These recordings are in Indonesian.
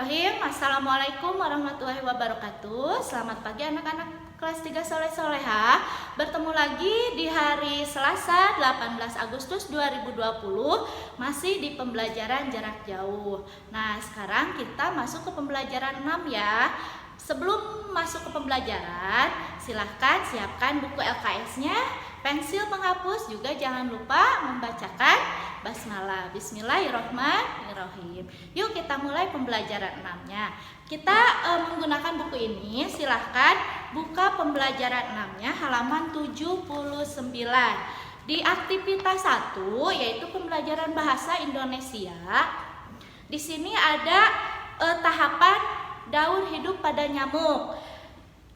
Bismillahirrahmanirrahim. Assalamualaikum warahmatullahi wabarakatuh. Selamat pagi anak-anak kelas 3 soleh-soleha. Bertemu lagi di hari Selasa 18 Agustus 2020, masih di pembelajaran jarak jauh. Nah, sekarang kita masuk ke pembelajaran 6 ya. Sebelum masuk ke pembelajaran, silahkan siapkan buku LKS-nya, pensil penghapus, juga jangan lupa membacakan basmalah. Bismillahirrahmanirrahim. Yuk kita mulai pembelajaran 6-nya. Kita menggunakan buku ini, silahkan buka pembelajaran 6-nya halaman 79. Di aktivitas 1 yaitu pembelajaran bahasa Indonesia. Di sini ada tahapan daur hidup pada nyamuk.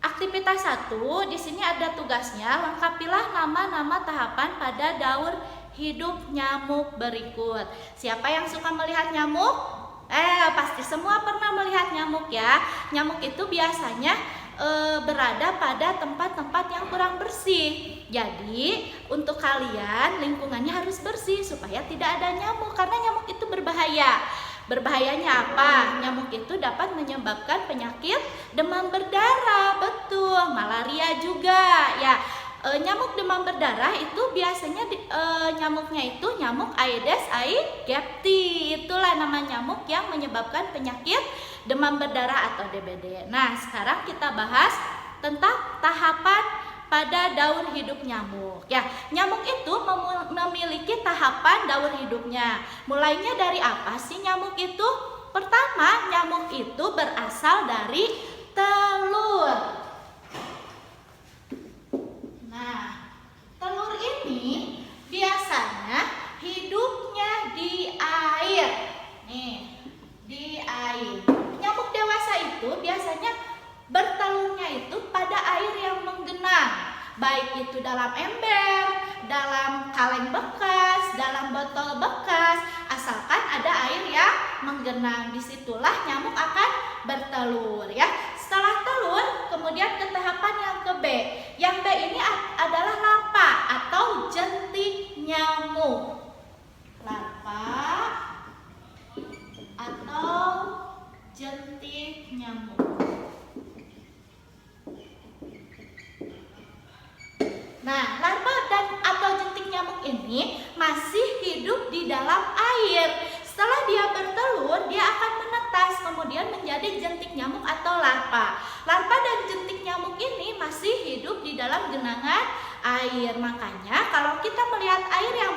Aktivitas 1 di sini ada tugasnya, lengkapilah nama-nama tahapan pada daur hidup nyamuk berikut. Siapa yang suka melihat nyamuk? Pasti semua pernah melihat nyamuk ya. Nyamuk itu biasanya berada pada tempat-tempat yang kurang bersih. Jadi untuk kalian lingkungannya harus bersih supaya tidak ada nyamuk, karena nyamuk itu berbahaya. Berbahayanya apa? Nyamuk itu dapat menyebabkan penyakit demam berdarah, betul, malaria juga ya. Nyamuk demam berdarah itu biasanya nyamuknya itu nyamuk Aedes aegypti. Itulah nama nyamuk yang menyebabkan penyakit demam berdarah atau DBD. Nah, sekarang kita bahas tentang tahapan pada daur hidup nyamuk. Ya, nyamuk itu memiliki tahapan daur hidupnya. Mulainya dari apa sih nyamuk itu? Pertama, nyamuk itu berasal dari telur. Nah, telur ini biasanya hidupnya di air. Nih, di air. Nyamuk dewasa itu biasanya bertelurnya itu pada air yang menggenang, baik itu dalam ember, dalam kaleng bekas, dalam botol bekas, asalkan ada air yang menggenang. Disitulah nyamuk akan bertelur ya. Setelah telur, kemudian ke tahapan yang ke B. Yang B ini adalah larva atau jentik nyamuk. Larva atau jentik nyamuk. Nah, larva atau jentik nyamuk ini masih hidup di dalam air. Setelah dia bertelur, dia akan menetas kemudian menjadi jentik nyamuk atau larva. Larva dan jentik nyamuk ini masih hidup di dalam genangan air. Makanya kalau kita melihat air yang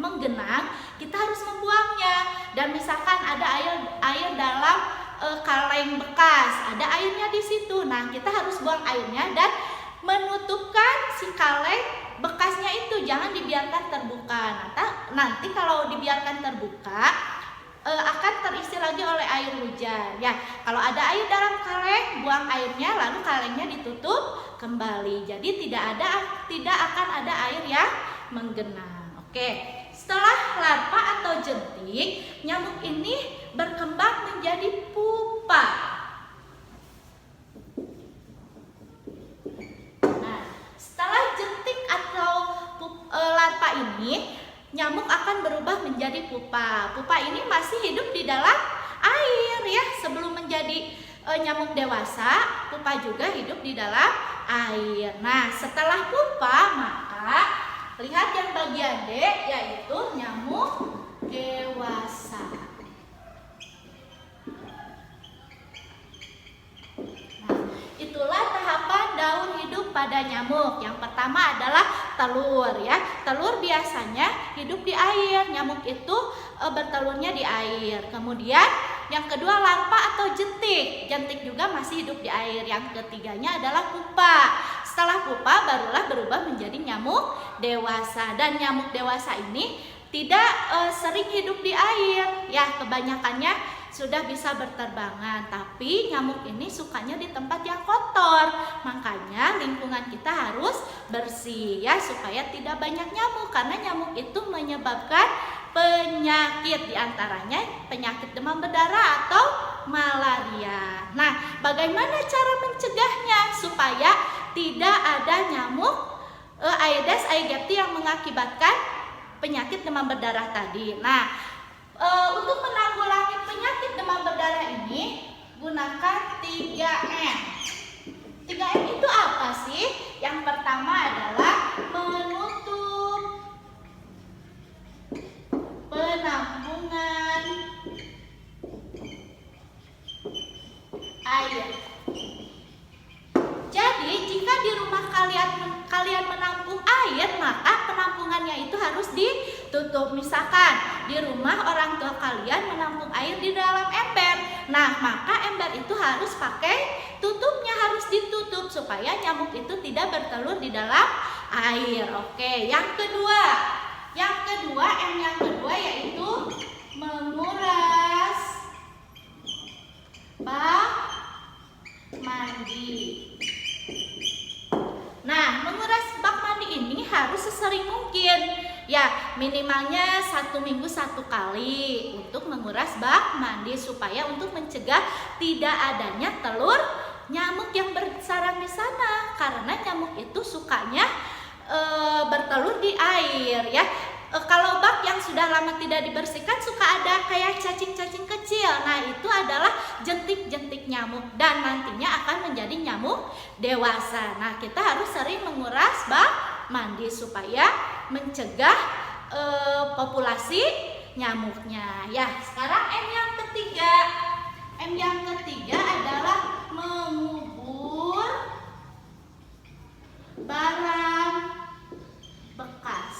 menggenang, kita harus membuangnya. Dan misalkan ada air dalam kaleng bekas, ada airnya di situ. Nah, kita harus buang airnya dan menutupkan si kaleng bekasnya itu, jangan dibiarkan terbuka. Nanti kalau dibiarkan terbuka akan terisi lagi oleh air hujan ya. Kalau ada air dalam kaleng, buang airnya lalu kalengnya ditutup kembali. Jadi tidak akan ada air yang menggenang. Oke. Setelah larva atau jentik, nyamuk ini berkembang menjadi pupa. Nah, setelah jentik atau larva ini, nyamuk akan berubah menjadi pupa. Pupa ini masih hidup di dalam air ya. Sebelum menjadi nyamuk dewasa, pupa juga hidup di dalam air. Nah, setelah pupa, maka lihat yang bagian D, yaitu nyamuk dewasa. Nah, itulah tahapan daur hidup pada nyamuk. Yang pertama adalah telur ya. Telur biasanya hidup di air. Nyamuk itu bertelurnya di air. Kemudian yang kedua larva atau jentik. Jentik juga masih hidup di air. Yang ketiganya adalah pupa. Setelah pupa barulah berubah menjadi nyamuk dewasa. Dan nyamuk dewasa ini tidak sering hidup di air ya. Kebanyakannya sudah bisa berterbangan, tapi nyamuk ini sukanya di tempat yang kotor. Makanya lingkungan kita harus bersih ya, supaya tidak banyak nyamuk, karena nyamuk itu menyebabkan penyakit, diantaranya penyakit demam berdarah atau malaria. Nah, bagaimana cara mencegahnya supaya tidak ada nyamuk Aedes aegypti yang mengakibatkan penyakit demam berdarah tadi? Nah, untuk menanggulangi penyakit demam berdarah ini, gunakan 3M. 3M itu apa sih? Yang pertama adalah menutup penampungan air. Jadi jika di rumah kalian menampung air, maka penampungannya itu harus ditutup. Misalkan di rumah orang tua kalian menampung air di dalam ember, nah maka ember itu harus pakai tutupnya, harus ditutup supaya nyamuk itu tidak bertelur di dalam air. Oke, yang kedua yang kedua yaitu menguras bak mandi. Nah, menguras bak mandi ini harus sesering mungkin. Ya, minimalnya 1 minggu 1 kali untuk menguras bak mandi supaya untuk mencegah tidak adanya telur nyamuk yang bersarang di sana. Karena nyamuk itu sukanya bertelur di air ya. Kalau bak yang sudah lama tidak dibersihkan suka ada kayak cacing-cacing kecil. Nah, itu adalah jentik-jentik nyamuk dan nantinya akan menjadi nyamuk dewasa. Nah, kita harus sering menguras bak mandi supaya mencegah populasi nyamuknya. Ya, sekarang M yang ketiga adalah mengubur barang bekas.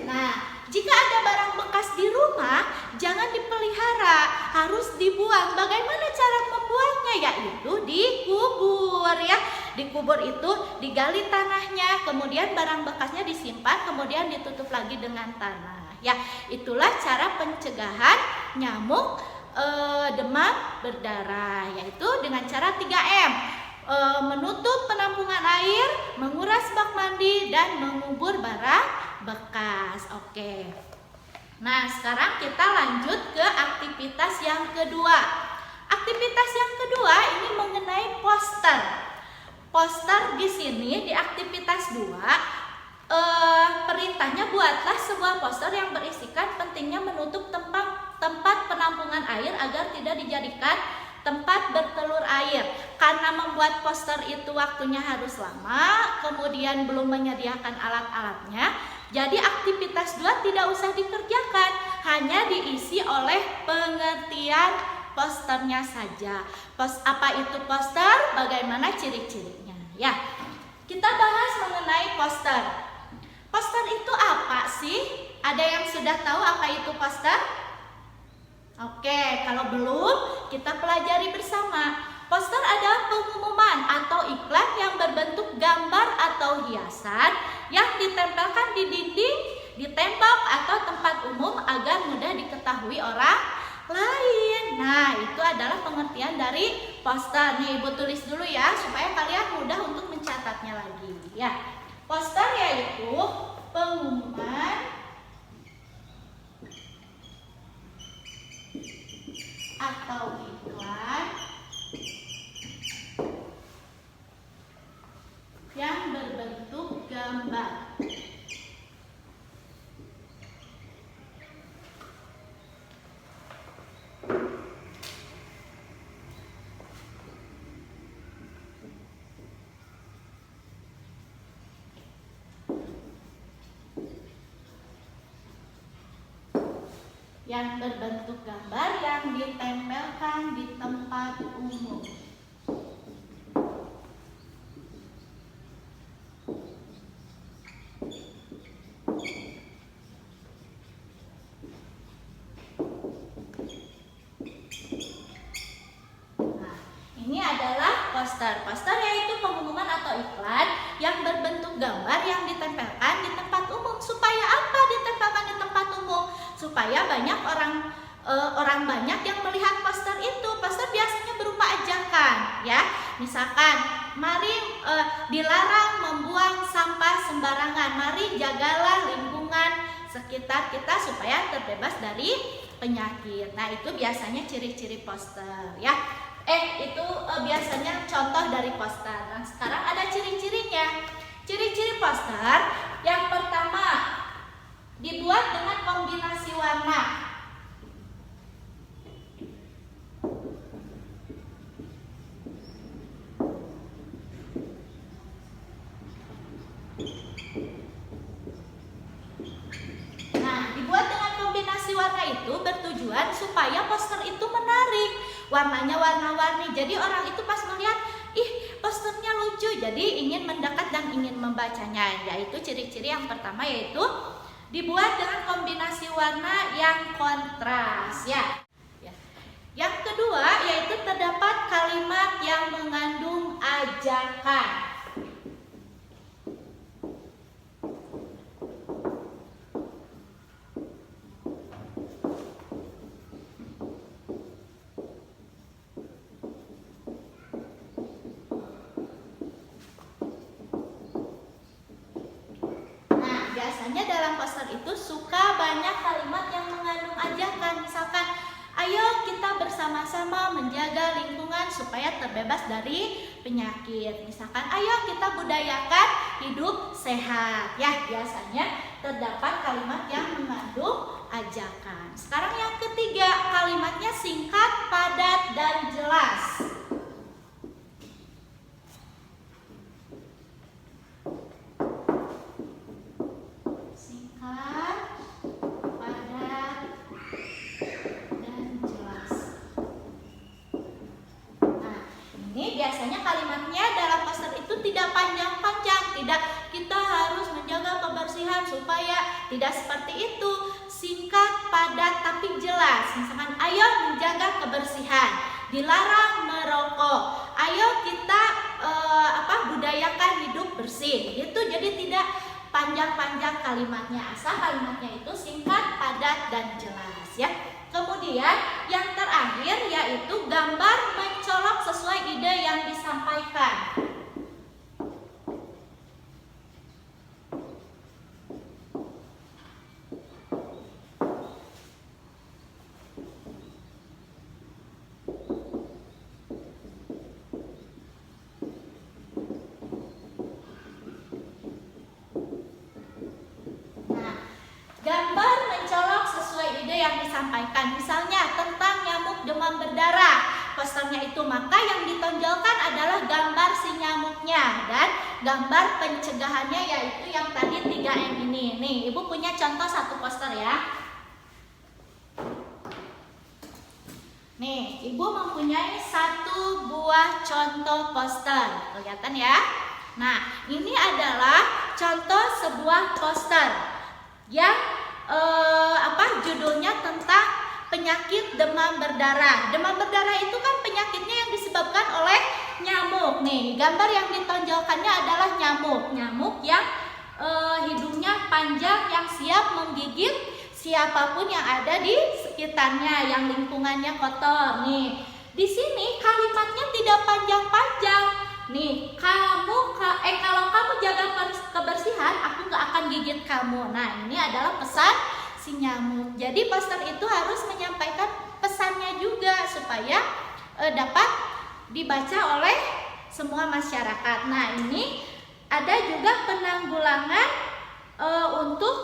Nah, jika ada barang bekas di rumah, jangan dipelihara, harus dibuang. Bagaimana cara membuangnya? Yaitu dikubur ya. Dikubur itu digali tanahnya, kemudian barang bekasnya disimpan, kemudian ditutup lagi dengan tanah. Ya, itulah cara pencegahan nyamuk demam berdarah, yaitu dengan cara 3M. Menutup penampungan air, menguras bak mandi, dan mengubur barang bekas. Oke. Nah, sekarang kita lanjut ke aktivitas yang kedua. Aktivitas yang kedua ini mengenai poster. Poster di sini di aktivitas 2 perintahnya buatlah sebuah poster yang berisikan pentingnya menutup tempat penampungan air agar tidak dijadikan tempat bertelur air. Karena membuat poster itu waktunya harus lama, kemudian belum menyediakan alat-alatnya, jadi aktivitas 2 tidak usah dikerjakan, hanya diisi oleh pengertian posternya saja. Apa itu poster? Bagaimana ciri-cirinya? Ya, kita bahas mengenai poster. Poster itu apa sih? Ada yang sudah tahu apa itu poster? Oke, kalau belum, kita pelajari bersama. Poster adalah pengumuman atau iklan yang berbentuk gambar atau hiasan yang ditempelkan di dinding, di tembok atau tempat umum agar mudah diketahui orang lain. Nah, itu adalah pengertian dari poster. Nih, Ibu tulis dulu ya supaya kalian mudah untuk mencatatnya lagi. Ya, poster yaitu pengumuman atau iklan yang berbentuk gambar. Yang berbentuk gambar yang ditempelkan di tempat umum. Nah, ini adalah poster. Poster yaitu pengumuman atau iklan yang berbentuk gambar yang ditempelkan di tempat umum. Supaya apa ditempelkan di tempat umum? Supaya banyak orang banyak yang melihat poster itu. Poster biasanya berupa ajakan ya. Misalkan, mari dilarang membuang sampah sembarangan. Mari jagalah lingkungan sekitar kita supaya terbebas dari penyakit. Nah, itu biasanya ciri-ciri poster ya. Itu biasanya contoh dari poster. Nah, sekarang ada ciri-cirinya. Ciri-ciri poster yang pertama, dibuat dengan kombinasi warna. warnanya warna-warni. Jadi orang itu pas melihat, ih posternya lucu, jadi ingin mendekat dan ingin membacanya. Yaitu ciri-ciri yang pertama yaitu dibuat dengan kombinasi warna yang kontras ya. Yang kedua yaitu terdapat kalimat yang mengandung ajakan. Biasanya dalam poster itu suka banyak kalimat yang mengandung ajakan. Misalkan, ayo kita bersama-sama menjaga lingkungan supaya terbebas dari penyakit. Misalkan, ayo kita budayakan hidup sehat. Ya, biasanya terdapat kalimat yang mengandung ajakan. Sekarang yang ketiga, kalimatnya singkat, padat, dan jelas. Biasanya kalimatnya dalam poster itu tidak panjang-panjang, tidak kita harus menjaga kebersihan supaya tidak seperti itu, singkat, padat, tapi jelas. Misalkan, ayo menjaga kebersihan, dilarang merokok, ayo kita budayakan hidup bersih. Itu jadi tidak panjang-panjang kalimatnya, asal kalimatnya itu singkat, padat, dan jelas ya. Kemudian yang terakhir yaitu gambar mencolok sesuai ide yang disampaikan. Gambar mencolok sesuai ide yang disampaikan. Misalnya tentang nyamuk demam berdarah, posternya itu, maka yang ditonjolkan adalah gambar si nyamuknya dan gambar pencegahannya, yaitu yang tadi 3M ini. Nih, Ibu punya contoh satu poster ya. Nih, Ibu mempunyai satu buah contoh poster. Kelihatan ya? Nah, ini adalah contoh sebuah poster yang judulnya tentang penyakit demam berdarah. Demam berdarah itu kan penyakitnya yang disebabkan oleh nyamuk. Nih, gambar yang ditonjolkannya adalah nyamuk. Nyamuk yang hidungnya panjang, yang siap menggigit siapapun yang ada di sekitarnya, yang lingkungannya kotor. Nih, di sini kalimatnya tidak panjang-panjang. Nih, kalau kamu jaga kebersihan, aku gak akan gigit kamu. Nah, ini adalah pesan si nyamuk. Jadi poster itu harus menyampaikan pesannya juga supaya dapat dibaca oleh semua masyarakat. Nah, ini ada juga penanggulangan untuk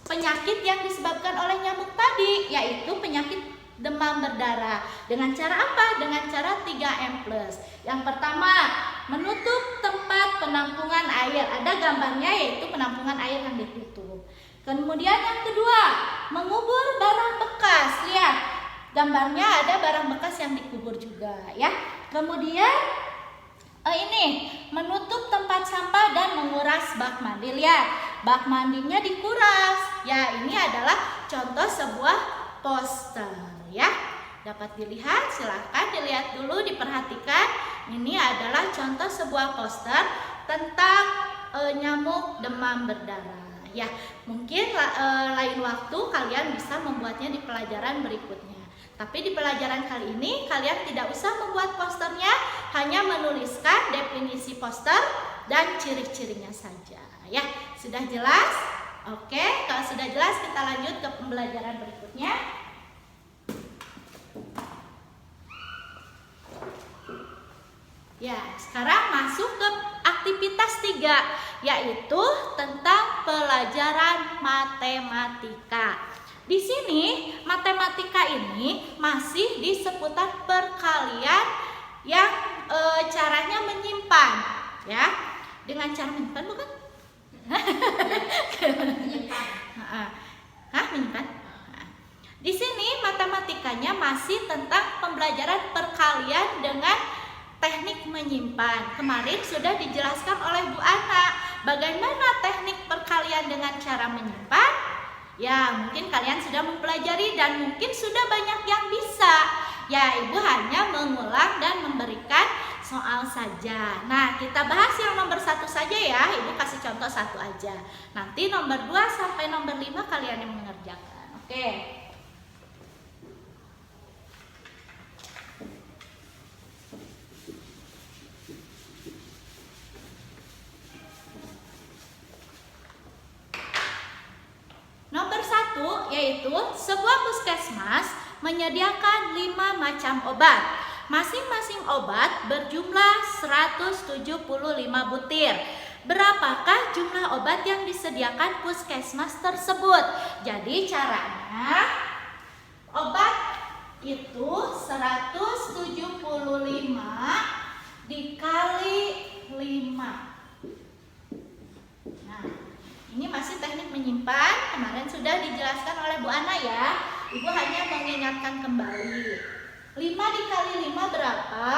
penyakit yang disebabkan oleh nyamuk tadi, yaitu penyakit demam berdarah. Dengan cara apa? Dengan cara 3M+. Yang pertama, menutup tempat penampungan air. Ada gambarnya, yaitu penampungan air yang ditutup. Kemudian yang kedua, mengubur barang bekas. Lihat, gambarnya ada barang bekas yang dikubur juga ya. Kemudian ini menutup tempat sampah dan menguras bak mandi. Lihat, bak mandinya dikuras. Ya, ini adalah contoh sebuah poster ya. Dapat dilihat, silahkan dilihat dulu, diperhatikan. Ini adalah contoh sebuah poster tentang nyamuk demam berdarah. Ya, mungkin lain waktu kalian bisa membuatnya di pelajaran berikutnya. Tapi di pelajaran kali ini kalian tidak usah membuat posternya, hanya menuliskan definisi poster dan ciri-cirinya saja. Ya, sudah jelas? Oke, kalau sudah jelas kita lanjut ke pembelajaran berikutnya. Ya, sekarang masuk ke aktivitas 3, yaitu tentang pelajaran matematika. Di sini matematika ini masih di seputar perkalian yang caranya menyimpan, ya. Dengan cara menyimpan bukan? Menyimpan. Menyimpan. Di sini matematikanya masih tentang pembelajaran perkalian dengan teknik menyimpan. Kemarin sudah dijelaskan oleh Bu Ana bagaimana teknik perkalian dengan cara menyimpan. Ya, mungkin kalian sudah mempelajari dan mungkin sudah banyak yang bisa. Ya, Ibu hanya mengulang dan memberikan soal saja. Nah, kita bahas yang nomor 1 saja ya. Ibu kasih contoh 1 aja. Nanti nomor 2 sampai nomor 5 kalian yang mengerjakan. Oke. Nomor 1 yaitu sebuah puskesmas menyediakan 5 macam obat. Masing-masing obat berjumlah 175 butir. Berapakah jumlah obat yang disediakan puskesmas tersebut? Jadi caranya obat itu 175 dikali 5. Nah, ini masih teknik menyimpan, kemarin sudah dijelaskan oleh Bu Ana ya. Ibu hanya mengingatkan kembali. 5 dikali 5 berapa?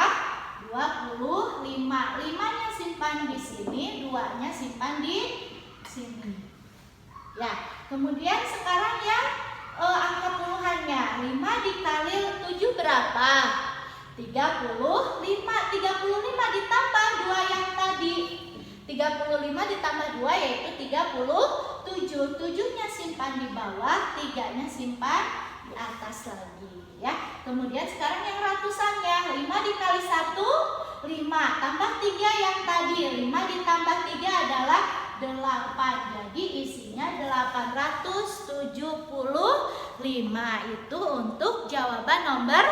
25. 5-nya simpan di sini, 2-nya simpan di sini. Ya, kemudian sekarang yang angka puluhannya. 5 dikali 7 berapa? 35. 35 ditambah 2 yang tadi. 35 ditambah 2 yaitu 37. 7-nya simpan di bawah, 3-nya simpan di atas lagi ya. Kemudian sekarang yang ratusannya. 5 dikali 1 5 tambah 3 yang tadi. 5 ditambah 3 adalah 8. Jadi isinya 875. Itu untuk jawaban nomor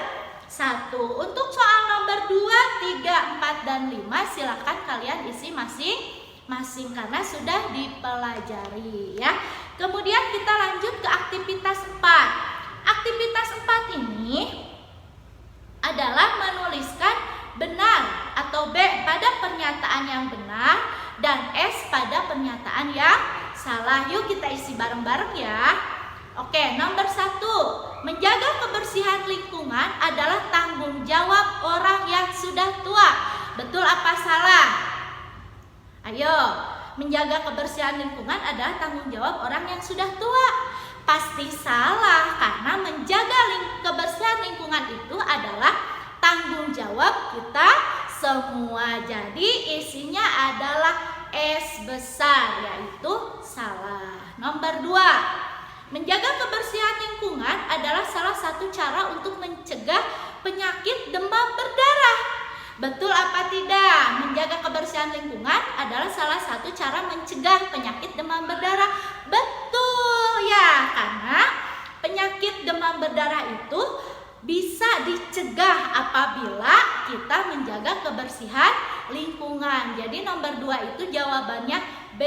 1. Untuk soal nomor 2, 3, 4, dan 5 silakan kalian isi masing-masing karena sudah dipelajari ya. Kemudian kita lanjut ke aktivitas 4. Aktivitas 4 ini adalah menuliskan benar atau B pada pernyataan yang benar dan S pada pernyataan yang salah. Yuk kita isi bareng-bareng ya. Oke, nomor 1. Menjaga kebersihan lingkungan adalah tanggung jawab orang yang sudah tua. Betul apa salah? Ayo, menjaga kebersihan lingkungan adalah tanggung jawab orang yang sudah tua. Pasti salah, karena menjaga kebersihan lingkungan itu adalah tanggung jawab kita semua. Jadi isinya adalah S besar, yaitu salah. Nomor 2. Menjaga kebersihan lingkungan adalah salah satu cara untuk mencegah penyakit demam berdarah. Betul apa tidak? Menjaga kebersihan lingkungan adalah salah satu cara mencegah penyakit demam berdarah. Betul ya, karena penyakit demam berdarah itu bisa dicegah apabila kita menjaga kebersihan lingkungan. Jadi nomor 2 itu jawabannya B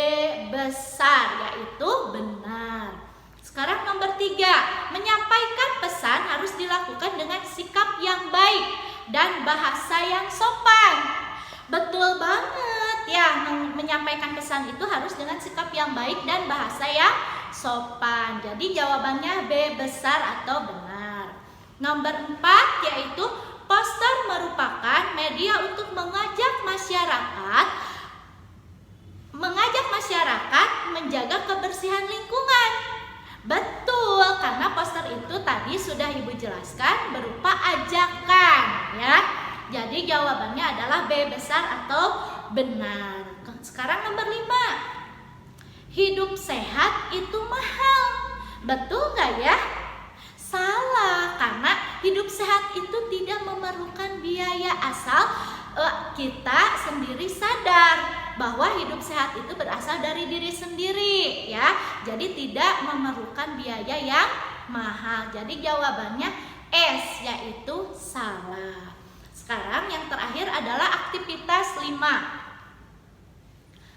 besar, yaitu benar. Sekarang nomor 3, menyampaikan pesan harus dilakukan dengan sikap yang baik dan bahasa yang sopan. Betul banget ya, menyampaikan pesan itu harus dengan sikap yang baik dan bahasa yang sopan. Jadi jawabannya B besar atau benar. Nomor 4 yaitu poster merupakan media untuk mengajak masyarakat menjaga kebersihan lingkungan. Betul, karena poster itu tadi sudah Ibu jelaskan berupa ajakan ya. Jadi jawabannya adalah B besar atau benar. Sekarang nomor 5. Hidup sehat itu mahal. Betul gak ya? Salah, karena hidup sehat itu tidak memerlukan biaya asal kita sendiri sadar bahwa hidup sehat itu berasal dari diri sendiri ya. Jadi tidak memerlukan biaya yang mahal. Jadi jawabannya S, yaitu salah. Sekarang yang terakhir adalah aktivitas 5.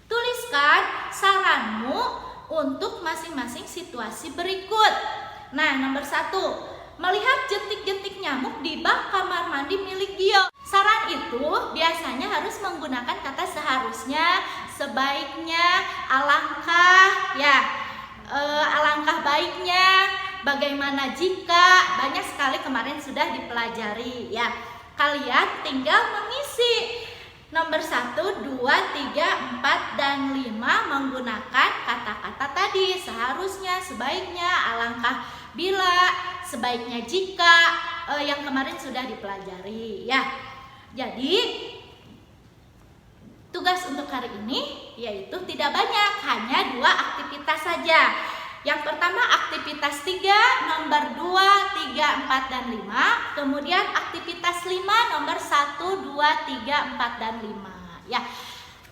Tuliskan saranmu untuk masing-masing situasi berikut. Nah, nomor 1, melihat jentik-jentik nyamuk di bak kamar mandi milik Gio. Saran itu biasanya harus menggunakan kata seharusnya, sebaiknya, alangkah, ya, alangkah baiknya, bagaimana jika, banyak sekali kemarin sudah dipelajari ya. Kalian tinggal mengisi nomor 1, 2, 3, 4, dan 5 menggunakan kata-kata tadi. Seharusnya, sebaiknya, alangkah, bila, sebaiknya, jika, yang kemarin sudah dipelajari ya. Jadi tugas untuk hari ini yaitu tidak banyak, hanya 2 aktivitas saja. Yang pertama aktivitas 3, nomor 2, 3, 4, dan 5. Kemudian aktivitas 5, nomor 1, 2, 3, 4, dan 5 ya.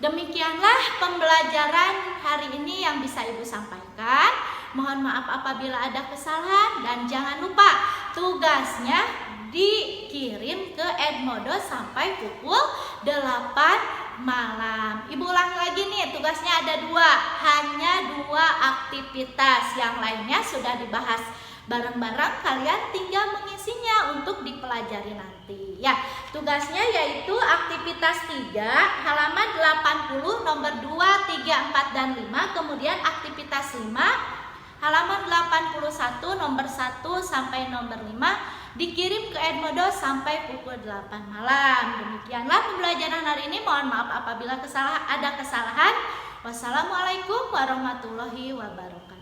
Demikianlah pembelajaran hari ini yang bisa Ibu sampaikan. Mohon maaf apabila ada kesalahan, dan jangan lupa tugasnya dikirim ke Edmodo sampai pukul 8 malam. Ibu ulangi lagi nih, tugasnya ada 2, hanya 2 aktivitas. Yang lainnya sudah dibahas bareng-bareng, kalian tinggal mengisinya untuk dipelajari nanti ya. Tugasnya yaitu aktivitas 3, halaman 80, nomor 2, 3, 4, dan 5. Kemudian aktivitas 5, halaman 81, nomor 1 sampai nomor 5, dikirim ke Edmodo sampai pukul 8 malam. Demikianlah pembelajaran hari ini. Mohon maaf apabila ada kesalahan. Wassalamualaikum warahmatullahi wabarakatuh.